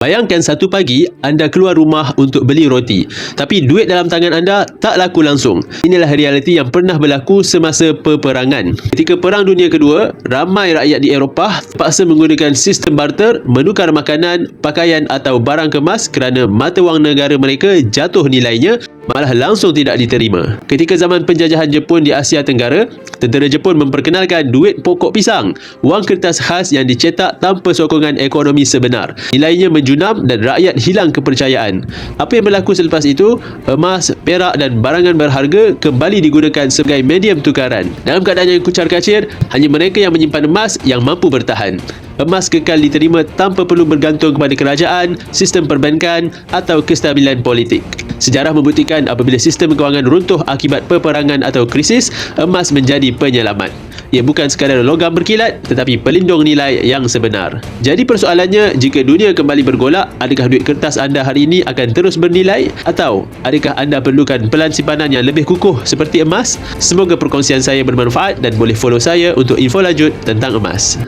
Bayangkan satu pagi anda keluar rumah untuk beli roti, tapi duit dalam tangan anda tak laku langsung. Inilah realiti yang pernah berlaku semasa peperangan. Ketika Perang Dunia Kedua, ramai rakyat di Eropah terpaksa menggunakan sistem barter menukar makanan, pakaian atau barang kemas kerana mata wang negara mereka jatuh nilainya, malah langsung tidak diterima. Ketika zaman penjajahan Jepun di Asia Tenggara, tentera Jepun memperkenalkan duit pokok pisang, wang kertas khas yang dicetak tanpa sokongan ekonomi sebenar. Nilainya menjunam dan rakyat hilang kepercayaan. Apa yang berlaku selepas itu? Emas, perak dan barangan berharga kembali digunakan sebagai medium tukaran. Dalam keadaan yang kucar-kacir, hanya mereka yang menyimpan emas yang mampu bertahan. Emas kekal diterima tanpa perlu bergantung kepada kerajaan, sistem perbankan atau kestabilan politik. Sejarah membuktikan apabila sistem kewangan runtuh akibat peperangan atau krisis, emas menjadi penyelamat. Ia bukan sekadar logam berkilat, tetapi pelindung nilai yang sebenar. Jadi persoalannya, jika dunia kembali bergolak, adakah duit kertas anda hari ini akan terus bernilai? Atau adakah anda perlukan pelan simpanan yang lebih kukuh seperti emas? Semoga perkongsian saya bermanfaat dan boleh follow saya untuk info lanjut tentang emas.